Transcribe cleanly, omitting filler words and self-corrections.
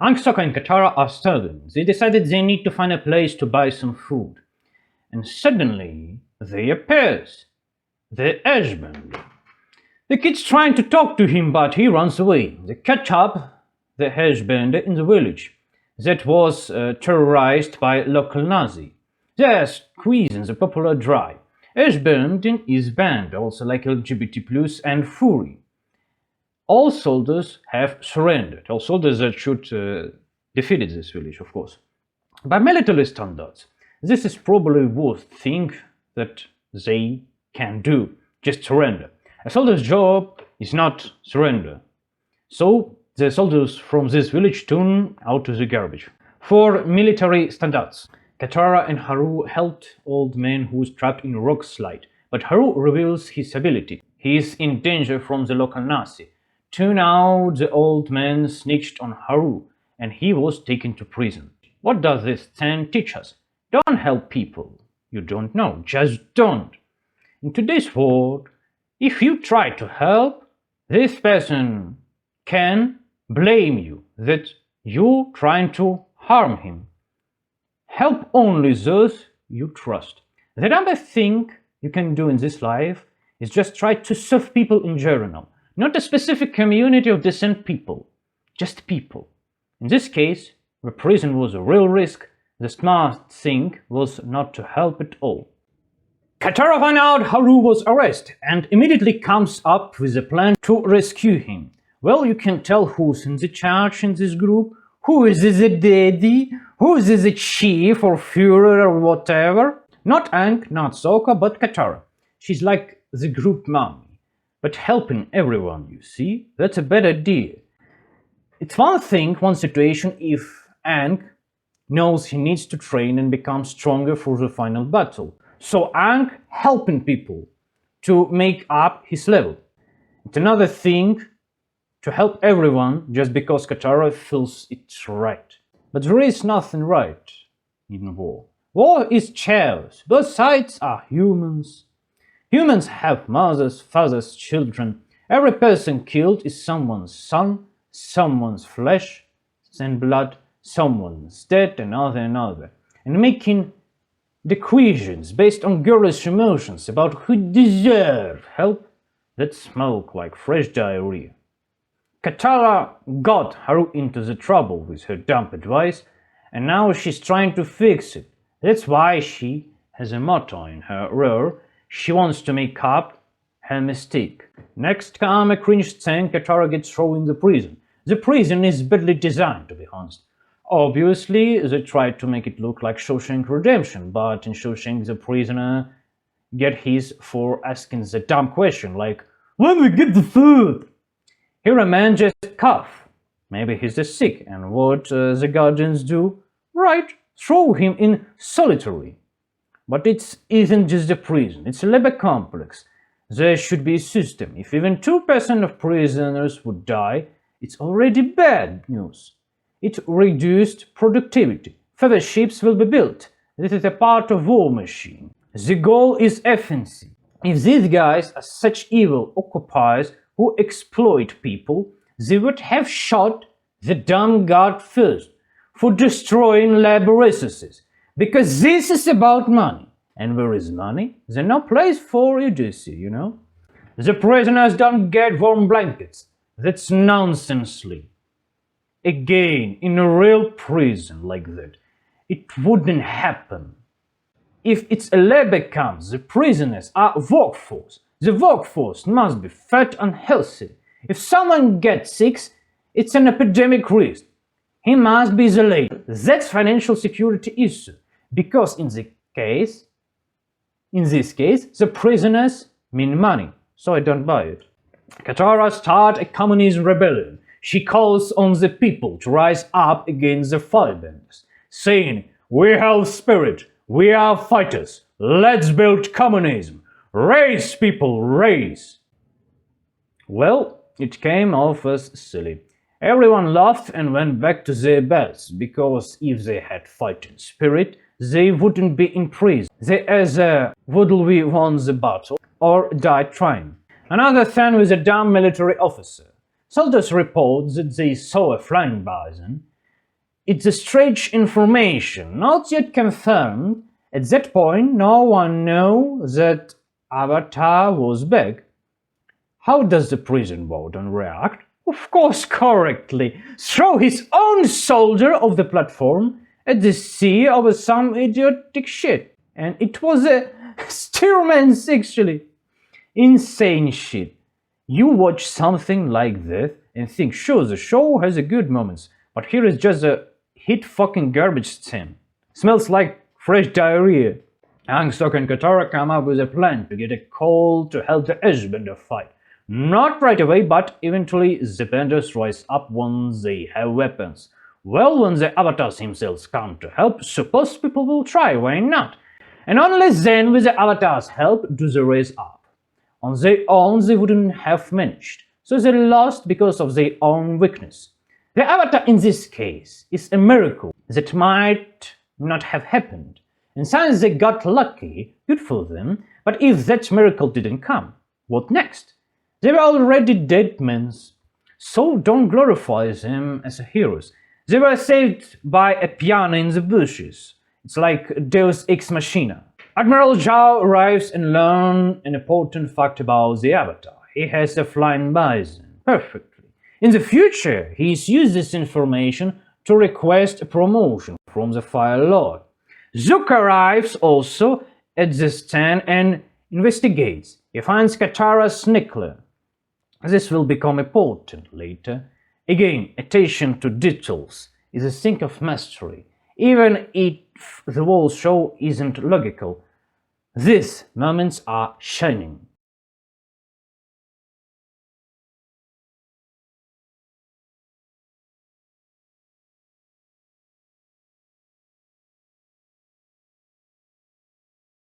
Aang, Sokka and Katara are starving. They decided they need to find a place to buy some food. And suddenly, there appears the husband. The kid's trying to talk to him, but he runs away. They catch up the husband in the village that was terrorized by local Nazi. They are squeezing the popular drive. Husband is banned, also like LGBT+, and Fury. All soldiers have surrendered. All soldiers that should defeated this village, of course. By military standards, this is probably worst thing that they can do, just surrender. A soldier's job is not surrender. So the soldiers from this village turn out to the garbage. For military standards, Katara and Haru helped old man who is trapped in a rock slide, but Haru reveals his ability. He is in danger from the local Nazi. Turn out the old man snitched on Haru and he was taken to prison. What does this scene teach us? Don't help people you don't know, just don't. In today's world, if you try to help, this person can blame you that you're trying to harm him. Help only those you trust. The number thing you can do in this life is just try to serve people in general, not a specific community of decent people, just people. In this case, the prison was a real risk. The smart thing was not to help at all. Katara finds out Haru was arrested and immediately comes up with a plan to rescue him. Well, you can tell who's in the charge in this group, who is the daddy, who is the chief or Führer or whatever. Not Aang, not Sokka, but Katara. She's like the group mommy, but helping everyone, you see? That's a bad idea. It's one thing, one situation if Aang knows he needs to train and become stronger for the final battle. So Aang helping people to make up his level. It's another thing to help everyone just because Katara feels it's right. But there is nothing right in war. War is chaos. Both sides are humans. Humans have mothers, fathers, children. Every person killed is someone's son, someone's flesh and blood, someone's dead, another. And making the equations based on girlish emotions about who deserve help that smoke like fresh diarrhea. Katara got Haru into the trouble with her dumb advice, and now she's trying to fix it. That's why she has a motto in her rear. She wants to make up her mistake. Next come a cringe scene. Katara gets thrown in the prison. The prison is badly designed, to be honest. Obviously, they tried to make it look like Shawshank Redemption, but in Shawshank the prisoner get his for asking the dumb question like, "When we get the food?" Here a man just cough. Maybe he's just sick, and what the guardians do? Right, throw him in solitary. But it isn't just a prison, it's a labor complex. There should be a system. If even 2% of prisoners would die, it's already bad news. It reduced productivity. Further ships will be built. This is a part of war machine. The goal is efficiency. If these guys are such evil occupiers who exploit people, they would have shot the dumb guard first for destroying labor resources. Because this is about money. And where is money? There's no place for idiocy, you know? The prisoners don't get warm blankets. That's nonsensely. Again, in a real prison like that, it wouldn't happen. If it's a labor camp, the prisoners are workforce. The workforce must be fat and healthy. If someone gets sick, it's an epidemic risk. He must be isolated. That's financial security issue. Because in this case, the prisoners mean money. So I don't buy it. Katara starts a communism rebellion. She calls on the people to rise up against the firebenders, saying, "We have spirit, we are fighters, let's build communism. Raise, people, raise." Well, it came off as silly. Everyone laughed and went back to their beds, because if they had fighting spirit, they wouldn't be in prison. They either would we won the battle or died trying. Another thing with a dumb military officer. Soldiers report that they saw a flying bison, It's a strange information, not yet confirmed. At that point, no one knew that Avatar was back. How does the prison warden react? Of course, correctly. Throw his own soldier off the platform at the sea over some idiotic shit. And it was a Stearman's actually. Insane shit. You watch something like that and think, sure, the show has a good moments, but here is just a hit fucking garbage scene. Smells like fresh diarrhea. Aang, Sokka and Katara come up with a plan to get a call to help the Airbender fight. Not right away, but eventually the benders rise up once they have weapons. Well, when the avatars themselves come to help, suppose people will try, why not? And only then, with the avatars' help, do they raise up. On their own, they wouldn't have managed, so they lost because of their own weakness. The avatar in this case is a miracle that might not have happened. And since they got lucky, good for them, but if that miracle didn't come, what next? They were already dead men, so don't glorify them as heroes. They were saved by a piano in the bushes. It's like Deus Ex Machina. Admiral Zhao arrives and learns an important fact about the Avatar. He has a flying bison. Perfectly. In the future, he's used this information to request a promotion from the Fire Lord. Zuko arrives also at the stand and investigates. He finds Katara's necklace. This will become important later. Again, attention to details is a thing of mastery. Even if the whole show isn't logical, these moments are shining.